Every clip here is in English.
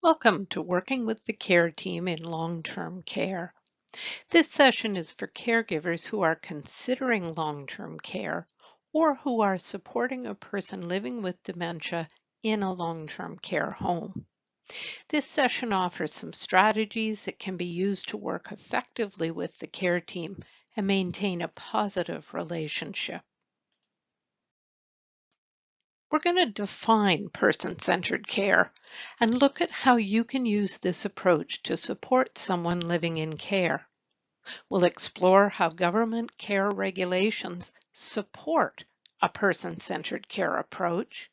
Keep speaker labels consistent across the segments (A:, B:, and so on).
A: Welcome to Working with the Care Team in Long-Term Care. This session is for caregivers who are considering long-term care or who are supporting a person living with dementia in a long-term care home. This session offers some strategies that can be used to work effectively with the care team and maintain a positive relationship. We're going to define person-centered care and look at how you can use this approach to support someone living in care. We'll explore how government care regulations support a person-centered care approach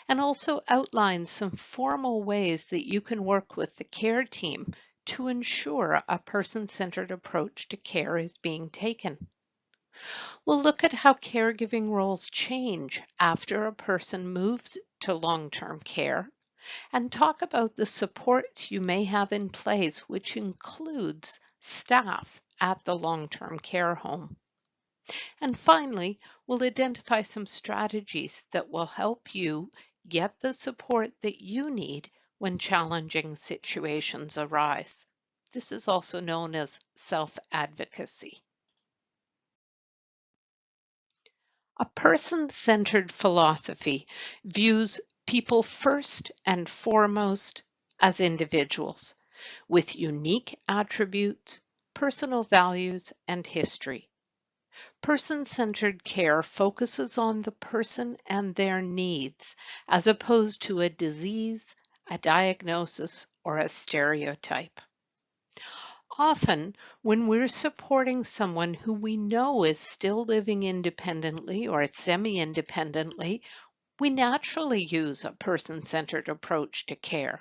A: and also outline some formal ways that you can work with the care team to ensure a person-centered approach to care is being taken. We'll look at how caregiving roles change after a person moves to long-term care and talk about the supports you may have in place, which includes staff at the long-term care home. And finally, we'll identify some strategies that will help you get the support that you need when challenging situations arise. This is also known as self-advocacy. A person-centered philosophy views people first and foremost as individuals with unique attributes, personal values, and history. Person-centered care focuses on the person and their needs as opposed to a disease, a diagnosis, or a stereotype. Often, when we're supporting someone who we know is still living independently or semi-independently, we naturally use a person-centered approach to care.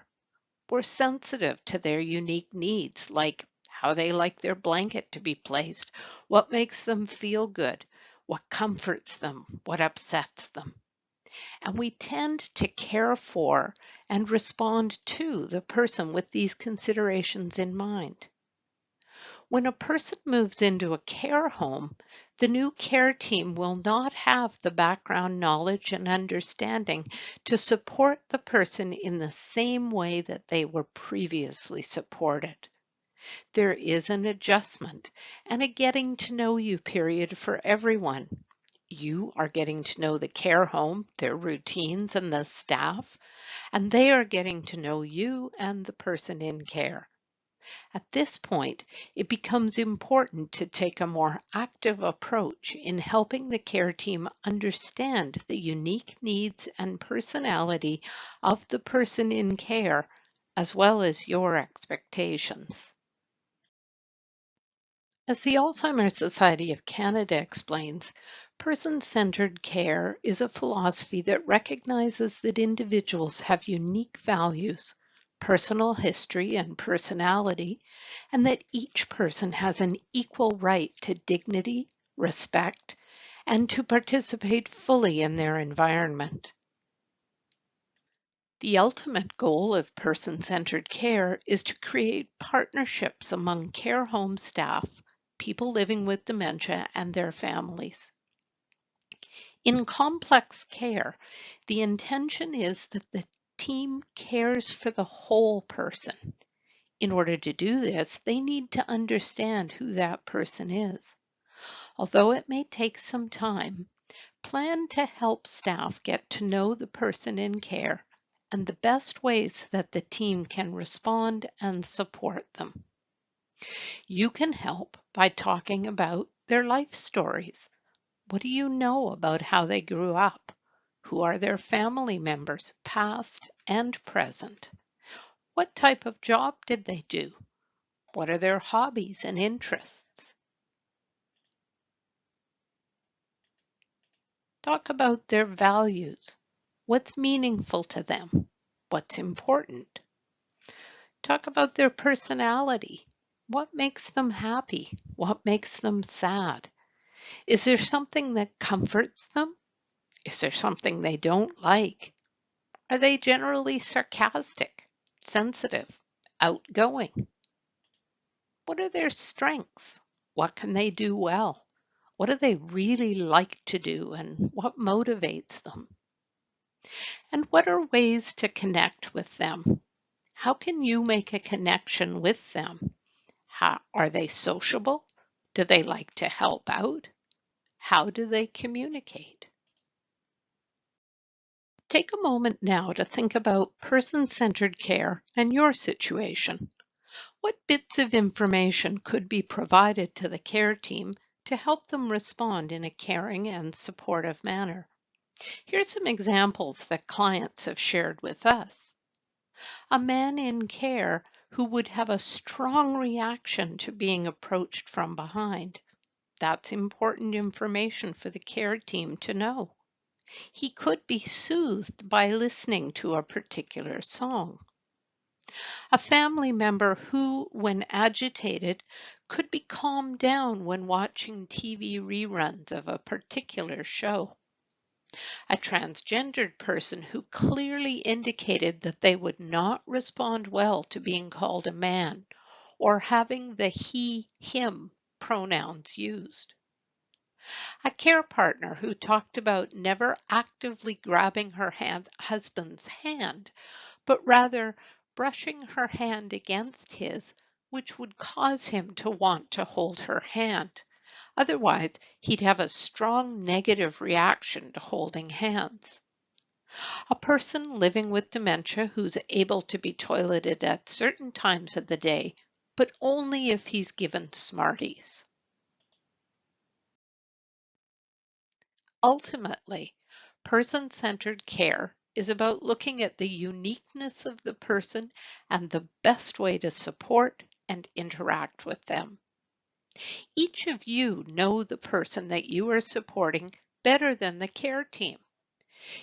A: We're sensitive to their unique needs, like how they like their blanket to be placed, what makes them feel good, what comforts them, what upsets them. And we tend to care for and respond to the person with these considerations in mind. When a person moves into a care home, the new care team will not have the background knowledge and understanding to support the person in the same way that they were previously supported. There is an adjustment and a getting to know you period for everyone. You are getting to know the care home, their routines, and the staff, and they are getting to know you and the person in care. At this point, it becomes important to take a more active approach in helping the care team understand the unique needs and personality of the person in care, as well as your expectations. As the Alzheimer's Society of Canada explains, person-centered care is a philosophy that recognizes that individuals have unique values, personal history, and personality, and that each person has an equal right to dignity, respect, and to participate fully in their environment. The ultimate goal of person-centered care is to create partnerships among care home staff, people living with dementia, and their families. In complex care, the intention is that the team cares for the whole person. In order to do this, they need to understand who that person is. Although it may take some time, plan to help staff get to know the person in care and the best ways that the team can respond and support them. You can help by talking about their life stories. What do you know about how they grew up? Who are their family members, past and present? What type of job did they do? What are their hobbies and interests? Talk about their values. What's meaningful to them? What's important? Talk about their personality. What makes them happy? What makes them sad? Is there something that comforts them? Is there something they don't like? Are they generally sarcastic, sensitive, outgoing? What are their strengths? What can they do well? What do they really like to do and what motivates them? And what are ways to connect with them? How can you make a connection with them? Are they sociable? Do they like to help out? How do they communicate? Take a moment now to think about person-centered care and your situation. What bits of information could be provided to the care team to help them respond in a caring and supportive manner? Here's some examples that clients have shared with us. A man in care who would have a strong reaction to being approached from behind. That's important information for the care team to know. He could be soothed by listening to a particular song. A family member who, when agitated, could be calmed down when watching TV reruns of a particular show. A transgendered person who clearly indicated that they would not respond well to being called a man or having the he, him pronouns used. A care partner who talked about never actively grabbing her husband's hand, but rather brushing her hand against his, which would cause him to want to hold her hand. Otherwise, he'd have a strong negative reaction to holding hands. A person living with dementia who's able to be toileted at certain times of the day, but only if he's given Smarties. Ultimately, person-centered care is about looking at the uniqueness of the person and the best way to support and interact with them. Each of you know the person that you are supporting better than the care team.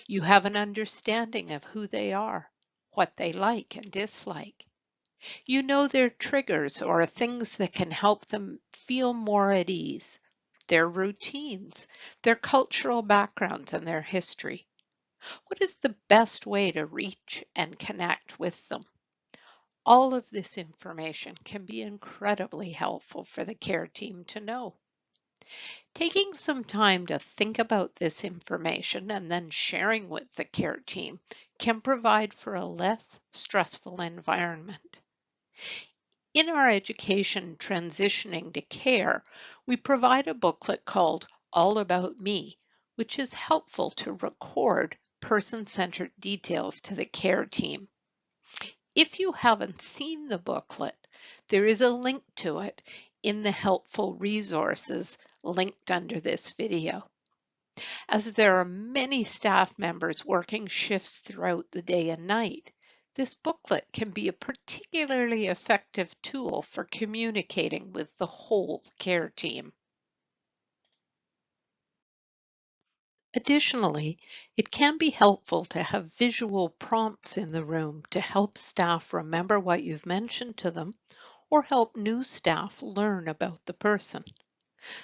A: You have an understanding of who they are, what they like and dislike. You know their triggers or things that can help them feel more at ease, their routines, their cultural backgrounds, and their history. What is the best way to reach and connect with them? All of this information can be incredibly helpful for the care team to know. Taking some time to think about this information and then sharing with the care team can provide for a less stressful environment. In our education transitioning to care, we provide a booklet called All About Me, which is helpful to record person-centered details to the care team. If you haven't seen the booklet, there is a link to it in the helpful resources linked under this video. As there are many staff members working shifts throughout the day and night, this booklet can be a particularly effective tool for communicating with the whole care team. Additionally, it can be helpful to have visual prompts in the room to help staff remember what you've mentioned to them or help new staff learn about the person.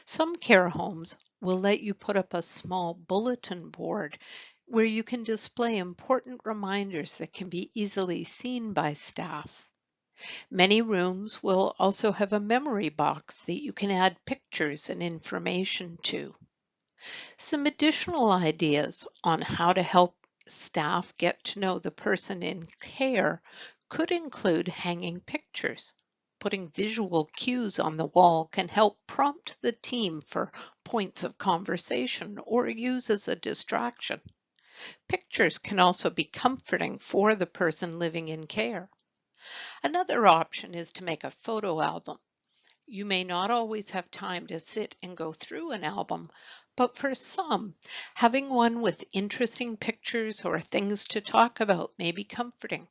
A: Some care homes will let you put up a small bulletin board where you can display important reminders that can be easily seen by staff. Many rooms will also have a memory box that you can add pictures and information to. Some additional ideas on how to help staff get to know the person in care could include hanging pictures. Putting visual cues on the wall can help prompt the team for points of conversation or use as a distraction. Pictures can also be comforting for the person living in care. Another option is to make a photo album. You may not always have time to sit and go through an album, but for some, having one with interesting pictures or things to talk about may be comforting.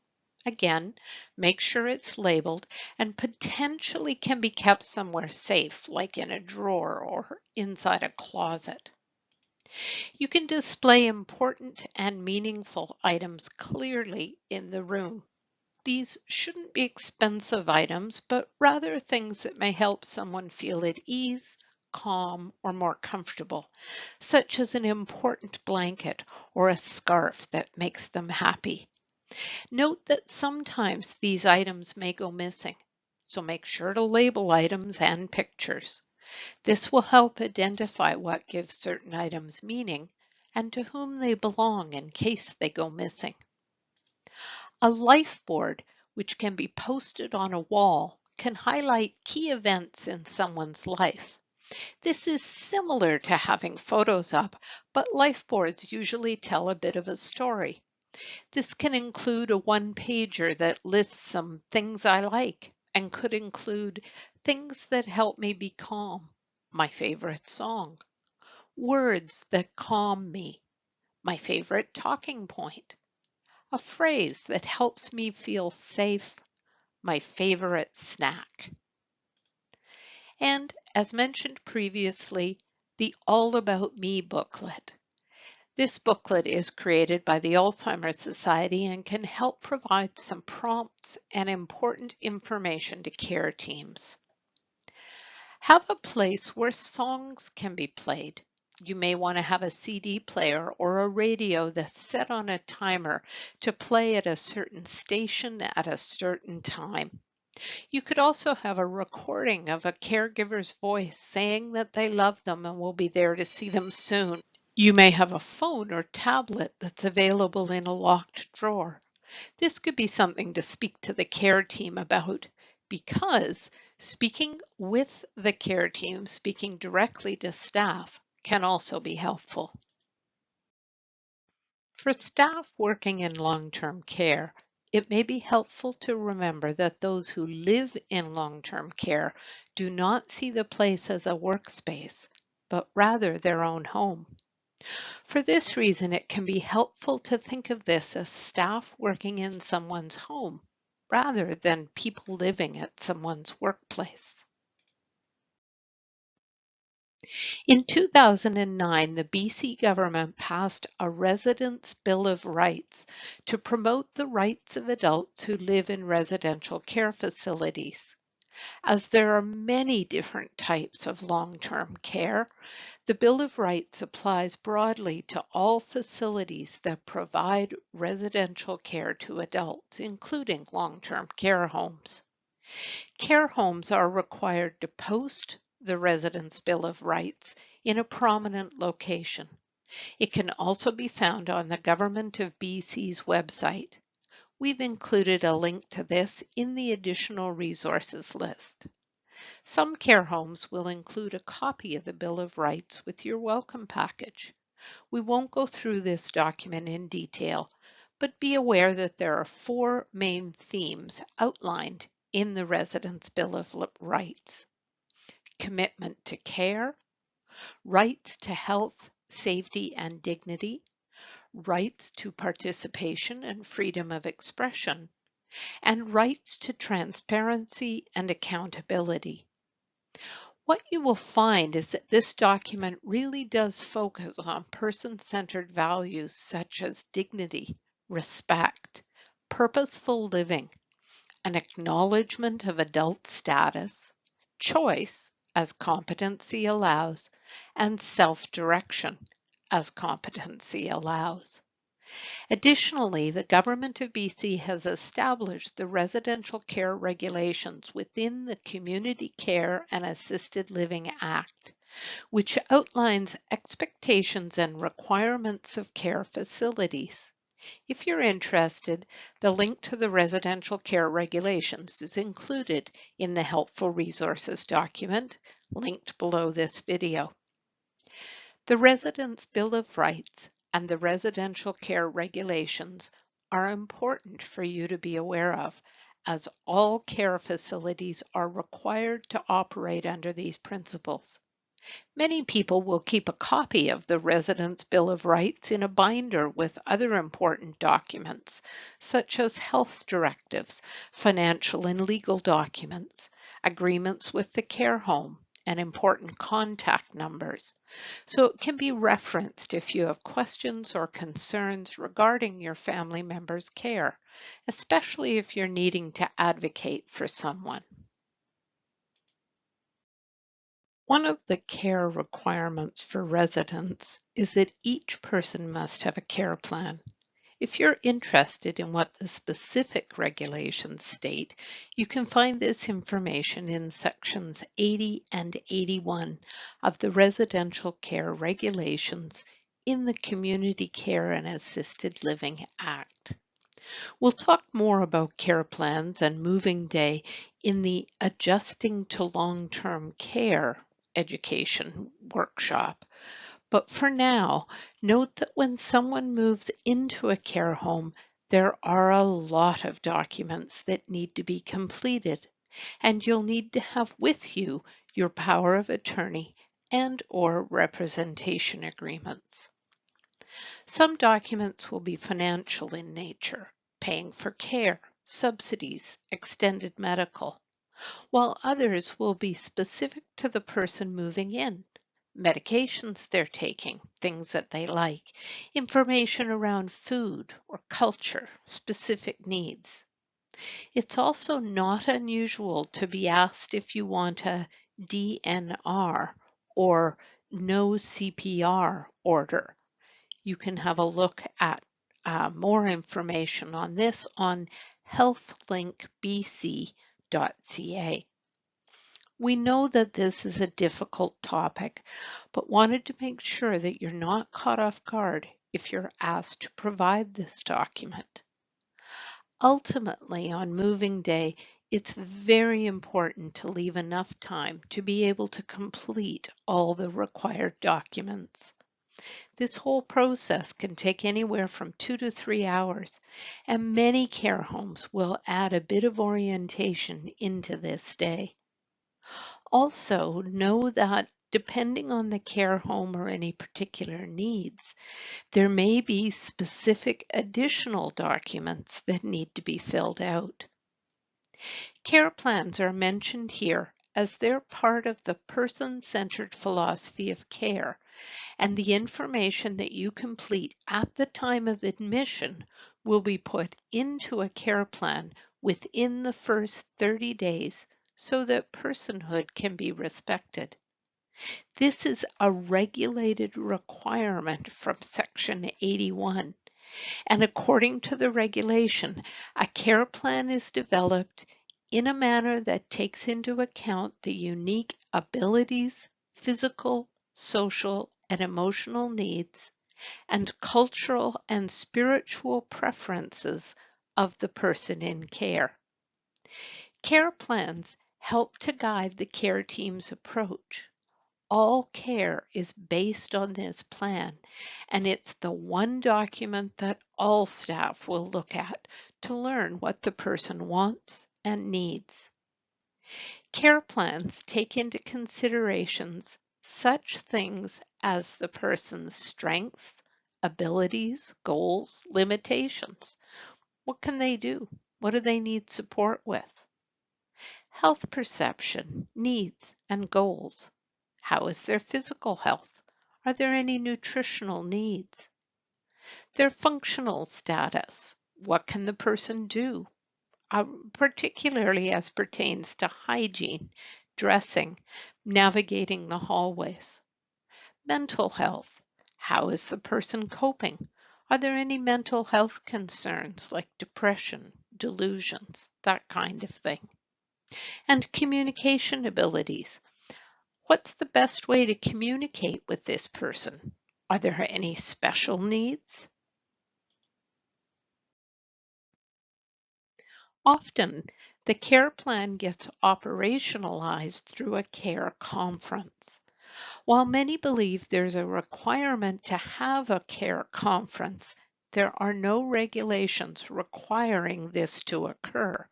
A: Again, make sure it's labeled and potentially can be kept somewhere safe, like in a drawer or inside a closet. You can display important and meaningful items clearly in the room. These shouldn't be expensive items, but rather things that may help someone feel at ease, calm, or more comfortable, such as an important blanket or a scarf that makes them happy. Note that sometimes these items may go missing, so make sure to label items and pictures. This will help identify what gives certain items meaning and to whom they belong in case they go missing. A life board which can be posted on a wall, can highlight key events in someone's life. This is similar to having photos up, but life boards usually tell a bit of a story. This can include a one-pager that lists some things I like and could include things that help me be calm, my favorite song, words that calm me, my favorite talking point, a phrase that helps me feel safe, my favorite snack. And as mentioned previously, the All About Me booklet. This booklet is created by the Alzheimer's Society and can help provide some prompts and important information to care teams. Have a place where songs can be played. You may want to have a CD player or a radio that's set on a timer to play at a certain station at a certain time. You could also have a recording of a caregiver's voice saying that they love them and will be there to see them soon. You may have a phone or tablet that's available in a locked drawer. This could be something to speak to the care team about, because speaking with the care team, speaking directly to staff, can also be helpful. For staff working in long-term care, it may be helpful to remember that those who live in long-term care do not see the place as a workspace, but rather their own home. For this reason, it can be helpful to think of this as staff working in someone's home rather than people living at someone's workplace. In 2009, the BC government passed a Residents' Bill of Rights to promote the rights of adults who live in residential care facilities. As there are many different types of long-term care, the Bill of Rights applies broadly to all facilities that provide residential care to adults, including long-term care homes. Care homes are required to post the Residents' Bill of Rights in a prominent location. It can also be found on the Government of BC's website. We've included a link to this in the additional resources list. Some care homes will include a copy of the Bill of Rights with your welcome package. We won't go through this document in detail, but be aware that there are 4 main themes outlined in the Residents' Bill of Rights: commitment to care, rights to health, safety, and dignity, rights to participation and freedom of expression, and rights to transparency and accountability. What you will find is that this document really does focus on person-centered values such as dignity, respect, purposeful living, an acknowledgement of adult status, choice as competency allows, and self-direction as competency allows. Additionally, the Government of BC has established the Residential Care Regulations within the Community Care and Assisted Living Act, which outlines expectations and requirements of care facilities. If you're interested, the link to the Residential Care Regulations is included in the Helpful Resources document linked below this video. The Residents' Bill of Rights and the Residential Care Regulations are important for you to be aware of, as all care facilities are required to operate under these principles. Many people will keep a copy of the Residents' Bill of Rights in a binder with other important documents, such as health directives, financial and legal documents, agreements with the care home, and important contact numbers. So it can be referenced if you have questions or concerns regarding your family member's care, especially if you're needing to advocate for someone. One of the care requirements for residents is that each person must have a care plan. If you're interested in what the specific regulations state, you can find this information in sections 80 and 81 of the Residential Care Regulations in the Community Care and Assisted Living Act. We'll talk more about care plans and moving day in the Adjusting to Long-Term Care education workshop. But for now, note that when someone moves into a care home, there are a lot of documents that need to be completed, and you'll need to have with you your power of attorney and/or representation agreements. Some documents will be financial in nature, paying for care, subsidies, extended medical, while others will be specific to the person moving in, medications they're taking, things that they like, information around food or culture, specific needs. It's also not unusual to be asked if you want a DNR or no CPR order. You can have a look at more information on this on healthlinkbc.ca. We know that this is a difficult topic, but wanted to make sure that you're not caught off guard if you're asked to provide this document. Ultimately, on moving day, it's very important to leave enough time to be able to complete all the required documents. This whole process can take anywhere from 2 to 3 hours, and many care homes will add a bit of orientation into this day. Also, know that depending on the care home or any particular needs, there may be specific additional documents that need to be filled out. Care plans are mentioned here as they're part of the person-centered philosophy of care, and the information that you complete at the time of admission will be put into a care plan within the first 30 days so that personhood can be respected. This is a regulated requirement from Section 81, and according to the regulation, a care plan is developed in a manner that takes into account the unique abilities, physical, social, and emotional needs, and cultural and spiritual preferences of the person in care. Care plans help to guide the care team's approach. All care is based on this plan, and it's the one document that all staff will look at to learn what the person wants and needs. Care plans take into considerations such things as the person's strengths, abilities, goals, limitations. What can they do? What do they need support with? Health perception, needs, and goals. How is their physical health? Are there any nutritional needs? Their functional status. What can the person do? Particularly as pertains to hygiene, dressing, navigating the hallways. Mental health. How is the person coping? Are there any mental health concerns like depression, delusions, that kind of thing? And communication abilities. What's the best way to communicate with this person? Are there any special needs? Often, the care plan gets operationalized through a care conference. While many believe there's a requirement to have a care conference, there are no regulations requiring this to occur.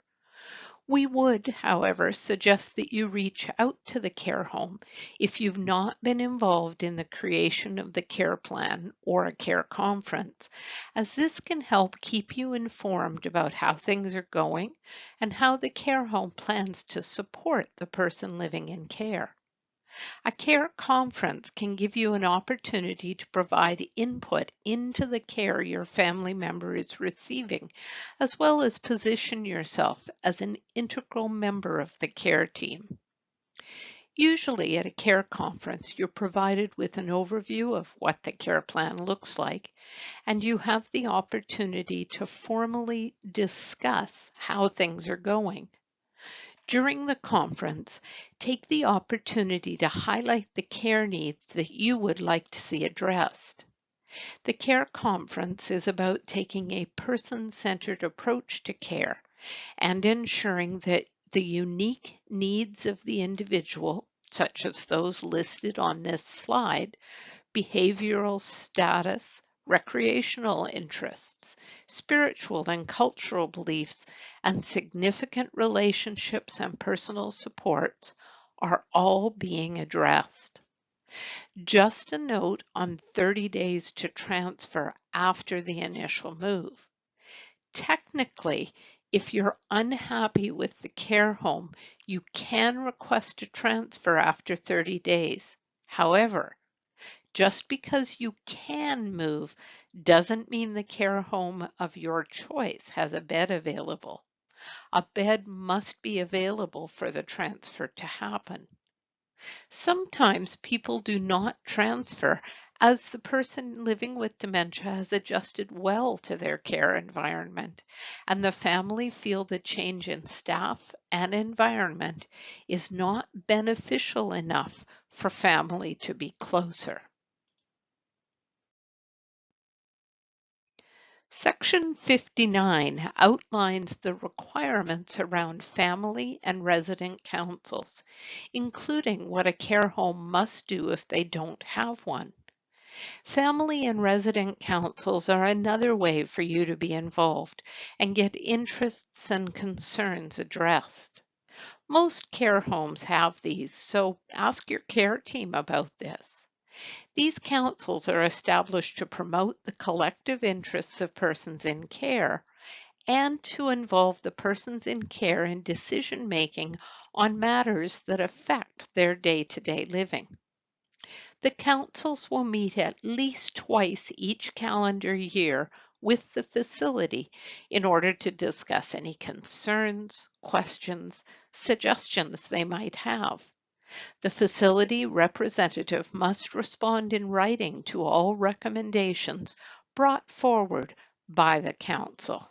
A: We would, however, suggest that you reach out to the care home if you've not been involved in the creation of the care plan or a care conference, as this can help keep you informed about how things are going and how the care home plans to support the person living in care. A care conference can give you an opportunity to provide input into the care your family member is receiving, as well as position yourself as an integral member of the care team. Usually at a care conference, you're provided with an overview of what the care plan looks like, and you have the opportunity to formally discuss how things are going. During the conference, take the opportunity to highlight the care needs that you would like to see addressed. The CARE conference is about taking a person-centered approach to care and ensuring that the unique needs of the individual, such as those listed on this slide, behavioral status, recreational interests, spiritual and cultural beliefs, and significant relationships and personal supports, are all being addressed. Just a note on 30 days to transfer after the initial move. Technically, if you're unhappy with the care home, you can request a transfer after 30 days. However, just because you can move doesn't mean the care home of your choice has a bed available. A bed must be available for the transfer to happen. Sometimes people do not transfer as the person living with dementia has adjusted well to their care environment, and the family feel the change in staff and environment is not beneficial enough for family to be closer. Section 59 outlines the requirements around family and resident councils, including what a care home must do if they don't have one. Family and resident councils are another way for you to be involved and get interests and concerns addressed. Most care homes have these, so ask your care team about this. These councils are established to promote the collective interests of persons in care and to involve the persons in care in decision making on matters that affect their day-to-day living. The councils will meet at least twice each calendar year with the facility in order to discuss any concerns, questions, suggestions they might have. The facility representative must respond in writing to all recommendations brought forward by the council.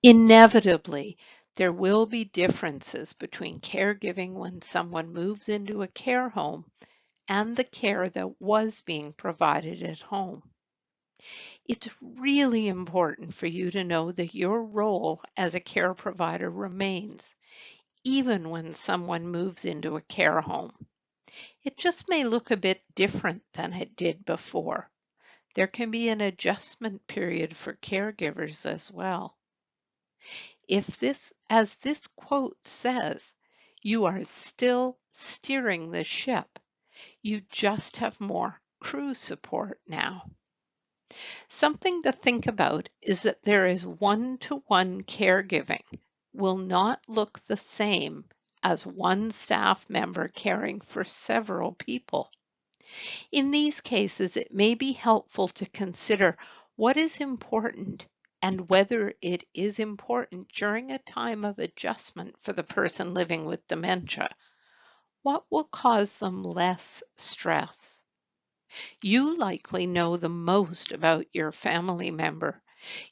A: Inevitably, there will be differences between caregiving when someone moves into a care home and the care that was being provided at home. It's really important for you to know that your role as a care provider remains, even when someone moves into a care home. It just may look a bit different than it did before. There can be an adjustment period for caregivers as well. As this quote says, you are still steering the ship. You just have more crew support now. Something to think about is that there is one-to-one caregiving will not look the same as one staff member caring for several people. In these cases, it may be helpful to consider what is important and whether it is important during a time of adjustment for the person living with dementia. What will cause them less stress? You likely know the most about your family member.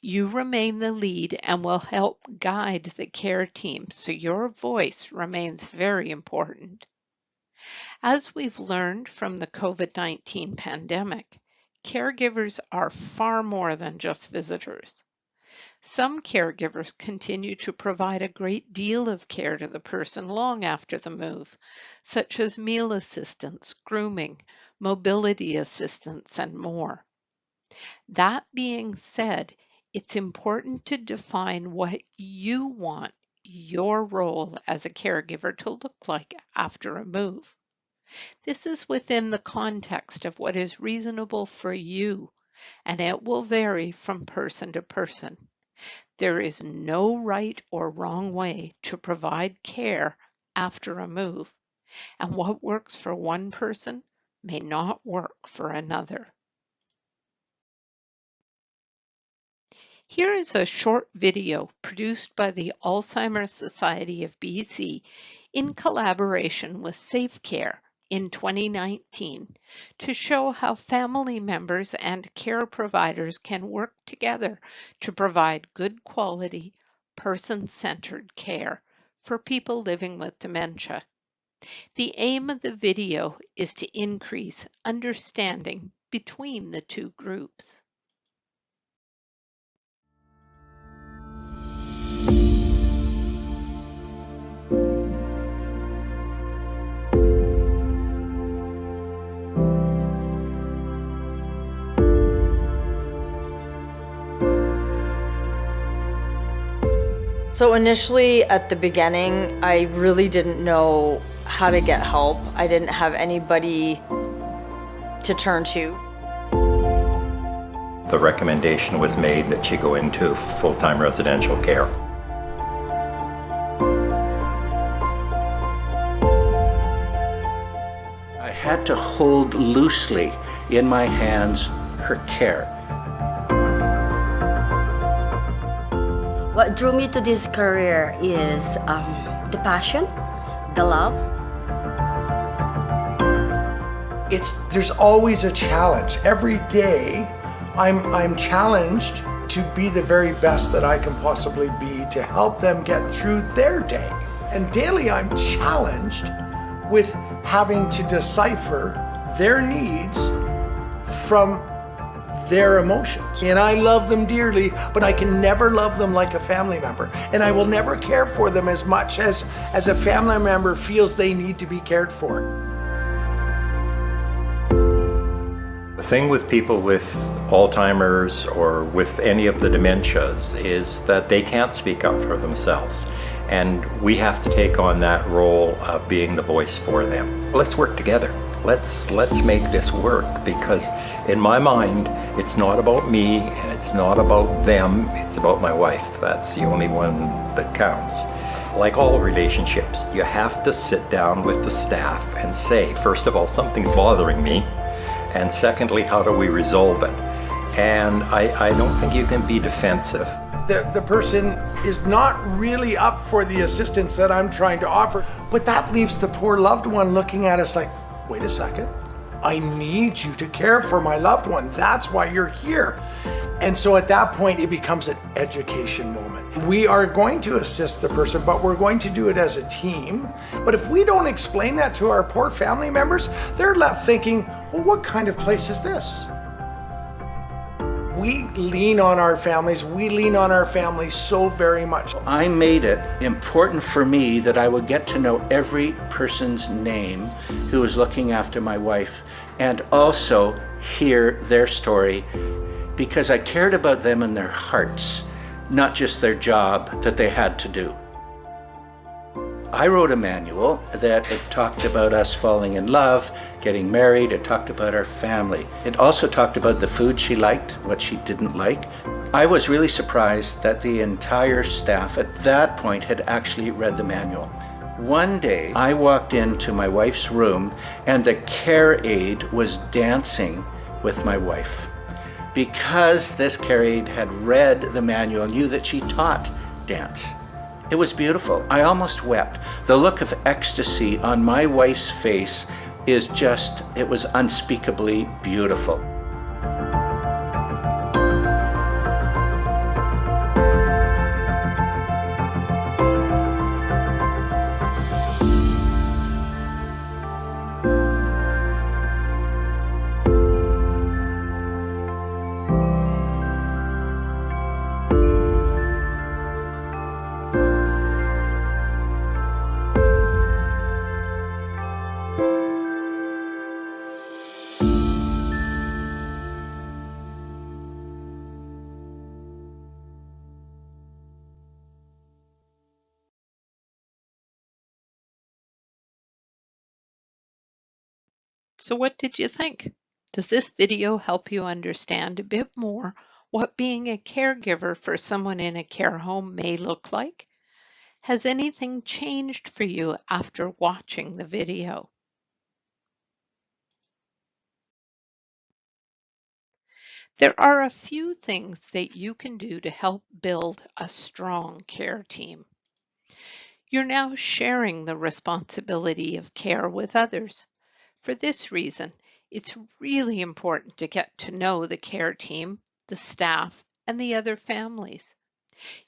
A: You remain the lead and will help guide the care team, so your voice remains very important. As we've learned from the COVID-19 pandemic, caregivers are far more than just visitors. Some caregivers continue to provide a great deal of care to the person long after the move, such as meal assistance, grooming, mobility assistance, and more. That being said, it's important to define what you want your role as a caregiver to look like after a move. This is within the context of what is reasonable for you, and it will vary from person to person. There is no right or wrong way to provide care after a move, and what works for one person may not work for another. Here is a short video produced by the Alzheimer's Society of BC in collaboration with SafeCare in 2019 to show how family members and care providers can work together to provide good quality, person-centered care for people living with dementia. The aim of the video is to increase understanding between the two groups.
B: So initially at the beginning, I really didn't know how to get help. I didn't have anybody to turn to.
C: The recommendation was made that she go into full-time residential care.
D: I had to hold loosely in my hands her care.
E: What drew me to this career is the passion, the love.
F: There's always a challenge. Every day I'm challenged to be the very best that I can possibly be to help them get through their day. And daily I'm challenged with having to decipher their needs from their emotions. And I love them dearly, but I can never love them like a family member. And I will never care for them as much as a family member feels they need to be cared for.
C: The thing with people with Alzheimer's or with any of the dementias is that they can't speak up for themselves. And we have to take on that role of being the voice for them. Let's work together. Let's make this work, because in my mind, it's not about me and it's not about them, it's about my wife. That's the only one that counts. Like all relationships, you have to sit down with the staff and say, first of all, something's bothering me, and secondly, how do we resolve it? And I don't think you can be defensive.
F: The person is not really up for the assistance that I'm trying to offer, but that leaves the poor loved one looking at us like, wait a second, I need you to care for my loved one. That's why you're here. And so at that point, it becomes an education moment. We are going to assist the person, but we're going to do it as a team. But if we don't explain that to our poor family members, they're left thinking, well, what kind of place is this? We lean on our families. We lean on our families so very much.
D: I made it important for me that I would get to know every person's name who was looking after my wife, and also hear their story, because I cared about them and their hearts, not just their job that they had to do. I wrote a manual that talked about us falling in love, getting married. It talked about our family. It also talked about the food she liked, what she didn't like. I was really surprised that the entire staff at that point had actually read the manual. One day, I walked into my wife's room and the care aide was dancing with my wife. Because this care aide had read the manual, knew that she taught dance. It was beautiful. I almost wept. The look of ecstasy on my wife's face it was unspeakably beautiful.
A: So what did you think? Does this video help you understand a bit more what being a caregiver for someone in a care home may look like? Has anything changed for you after watching the video? There are a few things that you can do to help build a strong care team. You're now sharing the responsibility of care with others. For this reason, it's really important to get to know the care team, the staff, and the other families.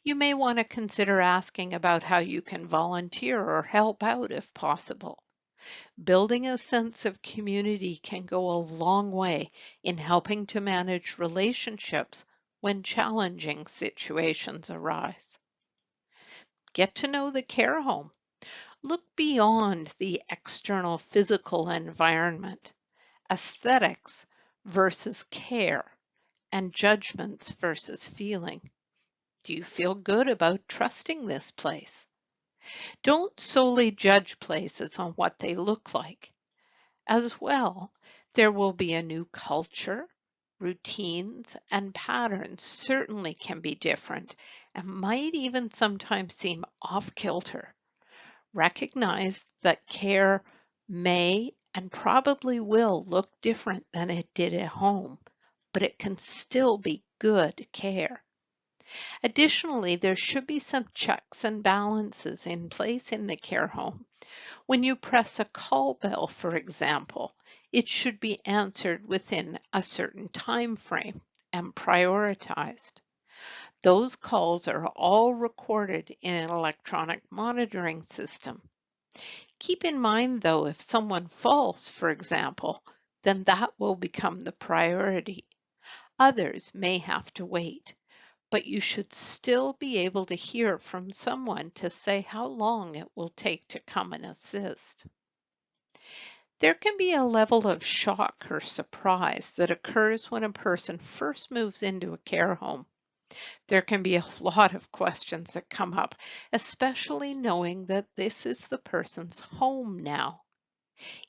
A: You may want to consider asking about how you can volunteer or help out if possible. Building a sense of community can go a long way in helping to manage relationships when challenging situations arise. Get to know the care home. Look beyond the external physical environment, aesthetics versus care, and judgments versus feeling. Do you feel good about trusting this place? Don't solely judge places on what they look like. As well, there will be a new culture, routines, and patterns certainly can be different and might even sometimes seem off kilter. Recognize that care may and probably will look different than it did at home, but it can still be good care. Additionally, there should be some checks and balances in place in the care home. When you press a call bell, for example, it should be answered within a certain time frame and prioritized. Those calls are all recorded in an electronic monitoring system. Keep in mind, though, if someone falls, for example, then that will become the priority. Others may have to wait, but you should still be able to hear from someone to say how long it will take to come and assist. There can be a level of shock or surprise that occurs when a person first moves into a care home. There can be a lot of questions that come up, especially knowing that this is the person's home now.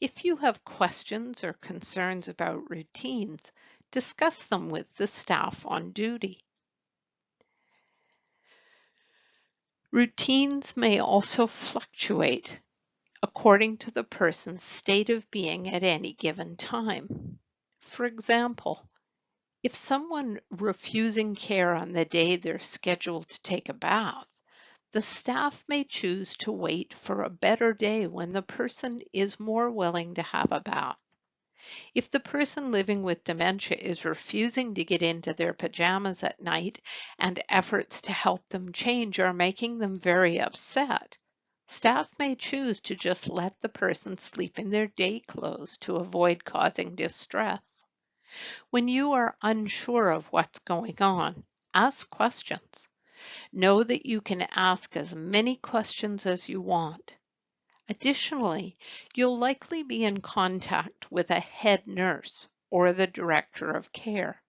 A: If you have questions or concerns about routines, discuss them with the staff on duty. Routines may also fluctuate according to the person's state of being at any given time. For example, if someone refusing care on the day they're scheduled to take a bath, the staff may choose to wait for a better day when the person is more willing to have a bath. If the person living with dementia is refusing to get into their pajamas at night and efforts to help them change are making them very upset, staff may choose to just let the person sleep in their day clothes to avoid causing distress. When you are unsure of what's going on, ask questions. Know that you can ask as many questions as you want. Additionally, you'll likely be in contact with a head nurse or the director of care.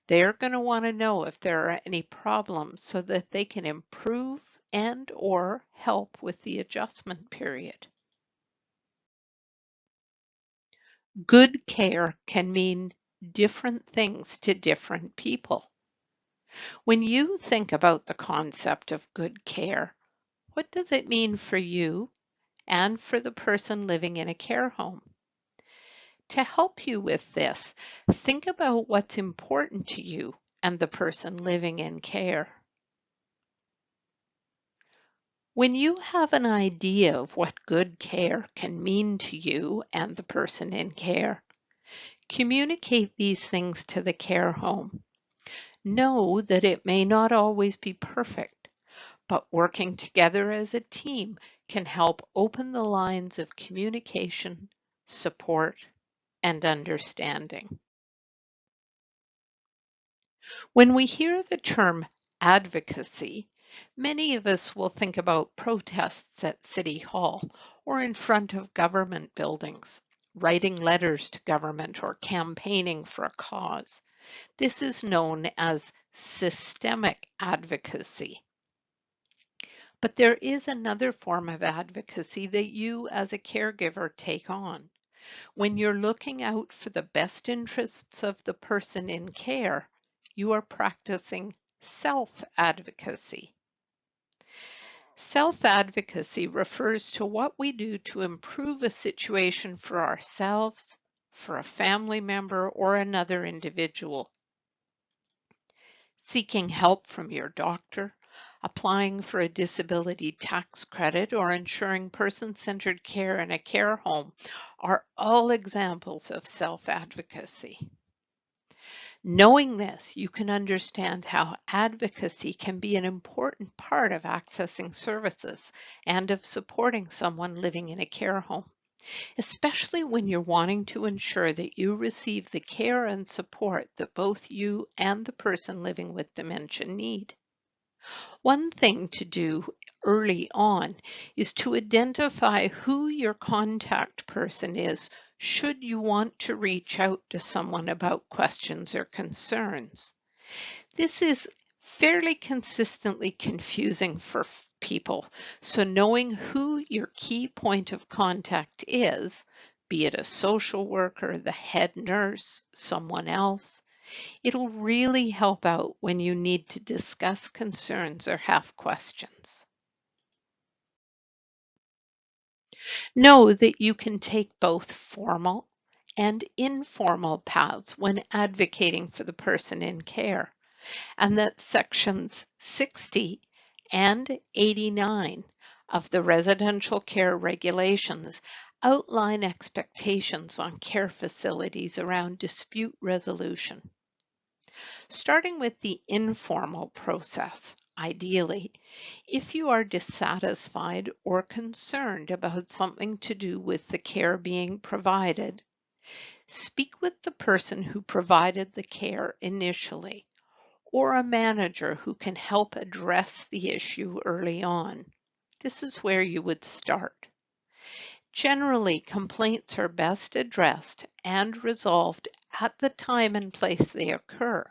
A: They're going to want to know if there are any problems so that they can improve and/or help with the adjustment period. Good care can mean different things to different people. When you think about the concept of good care, what does it mean for you and for the person living in a care home? To help you with this, think about what's important to you and the person living in care. When you have an idea of what good care can mean to you and the person in care, communicate these things to the care home. Know that it may not always be perfect, but working together as a team can help open the lines of communication, support, and understanding. When we hear the term advocacy, many of us will think about protests at City Hall or in front of government buildings, writing letters to government or campaigning for a cause. This is known as systemic advocacy. But there is another form of advocacy that you as a caregiver take on. When you're looking out for the best interests of the person in care, you are practicing self-advocacy. Self-advocacy refers to what we do to improve a situation for ourselves, for a family member, or another individual. Seeking help from your doctor, applying for a disability tax credit, or ensuring person-centered care in a care home are all examples of self-advocacy. Knowing this, you can understand how advocacy can be an important part of accessing services and of supporting someone living in a care home. especially when you're wanting to ensure that you receive the care and support that both you and the person living with dementia need. One thing to do early on is to identify who your contact person is should you want to reach out to someone about questions or concerns. This is fairly consistently confusing for people, so knowing who your key point of contact is, be it a social worker, the head nurse, someone else, it'll really help out when you need to discuss concerns or have questions. Know that you can take both formal and informal paths when advocating for the person in care, and that sections 60 and 89 of the residential care regulations outline expectations on care facilities around dispute resolution. Starting with the informal process, ideally, if you are dissatisfied or concerned about something to do with the care being provided, speak with the person who provided the care initially, or a manager who can help address the issue early on. This is where you would start. Generally, complaints are best addressed and resolved at the time and place they occur.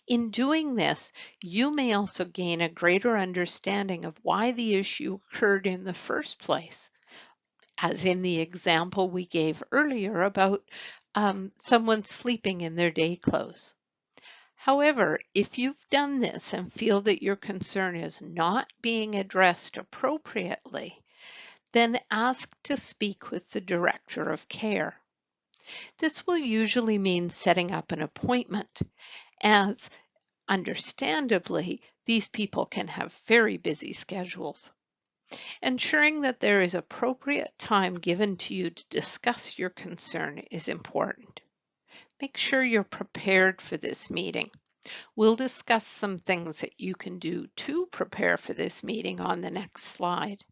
A: In doing this, you may also gain a greater understanding of why the issue occurred in the first place, as in the example we gave earlier about someone sleeping in their day clothes. However, if you've done this and feel that your concern is not being addressed appropriately, then ask to speak with the director of care. This will usually mean setting up an appointment, as understandably, these people can have very busy schedules. Ensuring that there is appropriate time given to you to discuss your concern is important. Make sure you're prepared for this meeting. We'll discuss some things that you can do to prepare for this meeting on the next slide.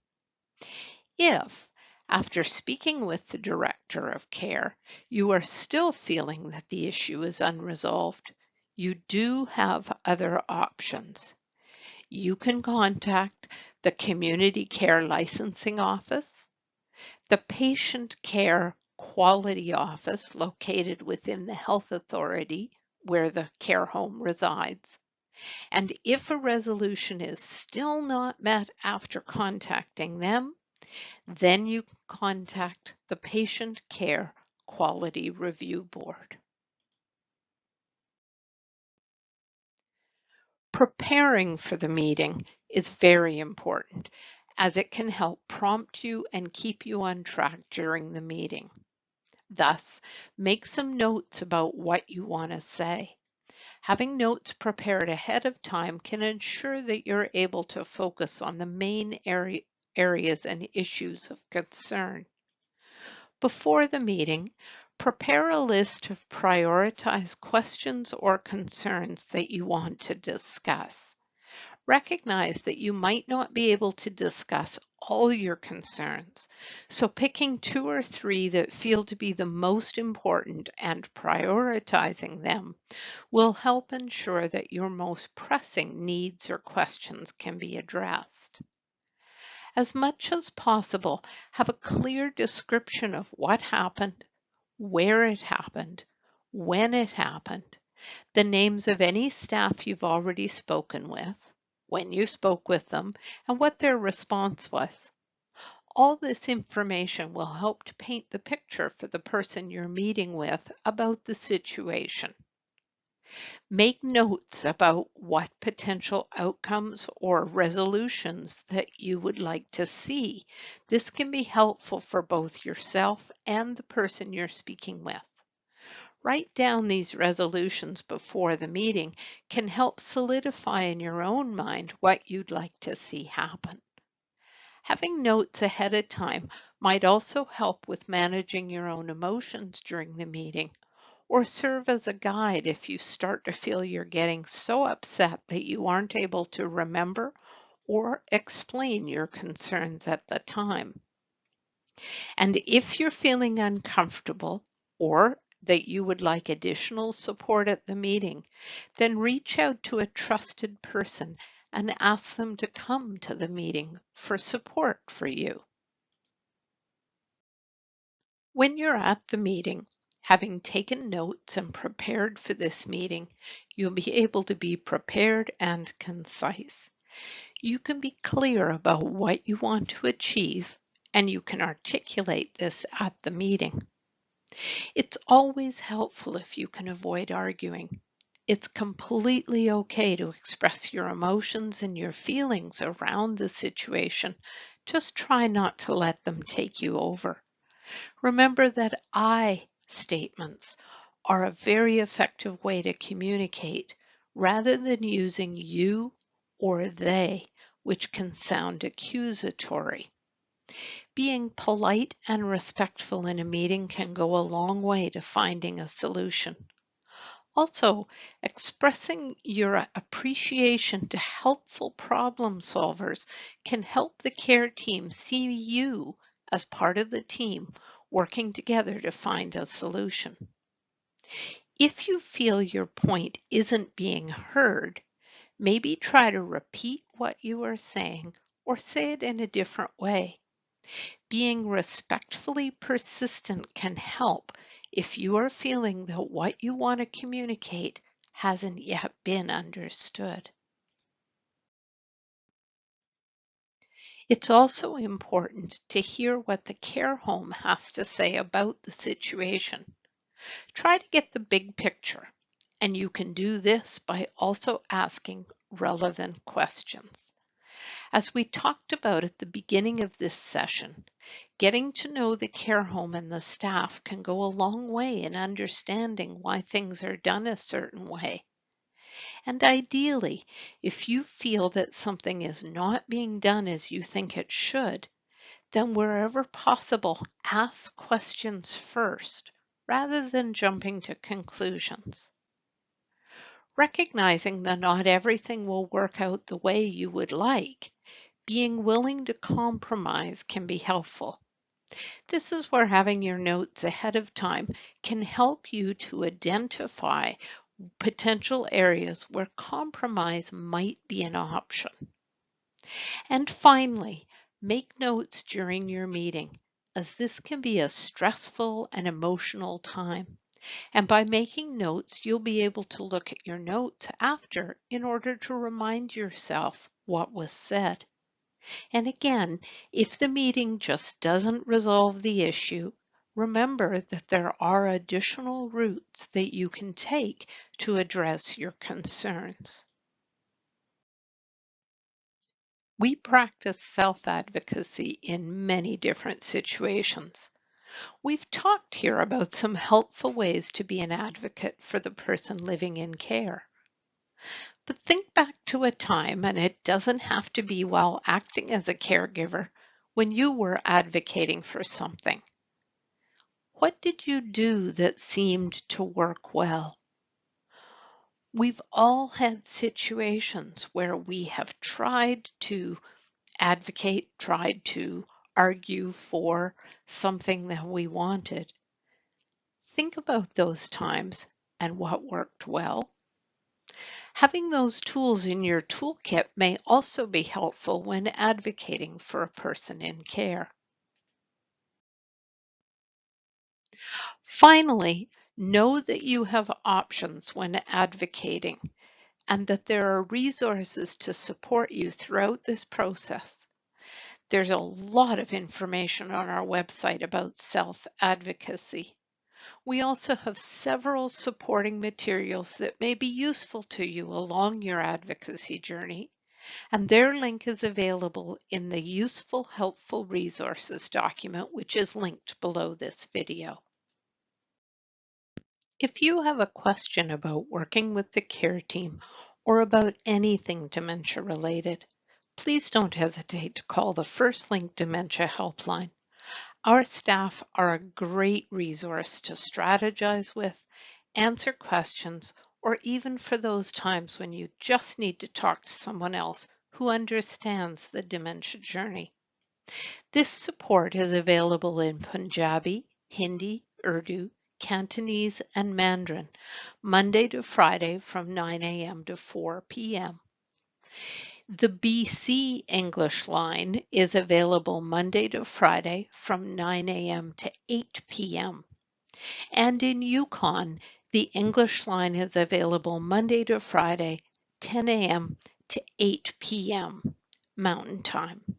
A: If, after speaking with the director of care, you are still feeling that the issue is unresolved, you do have other options. You can contact the Community Care Licensing Office, the Patient Care Quality Office located within the health authority where the care home resides. And if a resolution is still not met after contacting them, then you can contact the Patient Care Quality Review Board. Preparing for the meeting is very important, as it can help prompt you and keep you on track during the meeting. Thus, make some notes about what you want to say. Having notes prepared ahead of time can ensure that you're able to focus on the main areas and issues of concern. Before the meeting, prepare a list of prioritized questions or concerns that you want to discuss. Recognize that you might not be able to discuss all your concerns, so picking 2 or 3 that feel to be the most important and prioritizing them will help ensure that your most pressing needs or questions can be addressed. As much as possible, have a clear description of what happened, where it happened, when it happened, the names of any staff you've already spoken with, when you spoke with them, and what their response was. All this information will help to paint the picture for the person you're meeting with about the situation. Make notes about what potential outcomes or resolutions that you would like to see. This can be helpful for both yourself and the person you're speaking with. Write down these resolutions before the meeting can help solidify in your own mind what you'd like to see happen. Having notes ahead of time might also help with managing your own emotions during the meeting, or serve as a guide if you start to feel you're getting so upset that you aren't able to remember or explain your concerns at the time. And if you're feeling uncomfortable or that you would like additional support at the meeting, then reach out to a trusted person and ask them to come to the meeting for support for you. When you're at the meeting, having taken notes and prepared for this meeting, you'll be able to be prepared and concise. You can be clear about what you want to achieve, and you can articulate this at the meeting. It's always helpful if you can avoid arguing. It's completely okay to express your emotions and your feelings around the situation. Just try not to let them take you over. Remember that I statements are a very effective way to communicate rather than using you or they, which can sound accusatory. Being polite and respectful in a meeting can go a long way to finding a solution. Also, expressing your appreciation to helpful problem solvers can help the care team see you as part of the team working together to find a solution. If you feel your point isn't being heard, maybe try to repeat what you are saying or say it in a different way. Being respectfully persistent can help if you are feeling that what you want to communicate hasn't yet been understood. It's also important to hear what the care home has to say about the situation. Try to get the big picture, and you can do this by also asking relevant questions. As we talked about at the beginning of this session, getting to know the care home and the staff can go a long way in understanding why things are done a certain way. And ideally, if you feel that something is not being done as you think it should, then wherever possible, ask questions first rather than jumping to conclusions. Recognizing that not everything will work out the way you would like, being willing to compromise can be helpful. This is where having your notes ahead of time can help you to identify potential areas where compromise might be an option. And finally, make notes during your meeting, as this can be a stressful and emotional time. And by making notes, you'll be able to look at your notes after in order to remind yourself what was said. And again, if the meeting just doesn't resolve the issue, remember that there are additional routes that you can take to address your concerns. We practice self-advocacy in many different situations. We've talked here about some helpful ways to be an advocate for the person living in care. But think back to a time, and it doesn't have to be while acting as a caregiver, when you were advocating for something. What did you do that seemed to work well? We've all had situations where we have tried to advocate, tried to argue for something that we wanted. Think about those times and what worked well. Having those tools in your toolkit may also be helpful when advocating for a person in care. Finally, know that you have options when advocating and that there are resources to support you throughout this process. There's a lot of information on our website about self-advocacy. We also have several supporting materials that may be useful to you along your advocacy journey, and their link is available in the Useful Helpful Resources document, which is linked below this video. If you have a question about working with the care team or about anything dementia related, please don't hesitate to call the First Link Dementia Helpline. Our staff are a great resource to strategize with, answer questions, or even for those times when you just need to talk to someone else who understands the dementia journey. This support is available in Punjabi, Hindi, Urdu, Cantonese, and Mandarin, Monday to Friday from 9 a.m. to 4 p.m. The BC English line is available Monday to Friday from 9 a.m. to 8 p.m. And in Yukon, the English line is available Monday to Friday, 10 a.m. to 8 p.m. Mountain Time.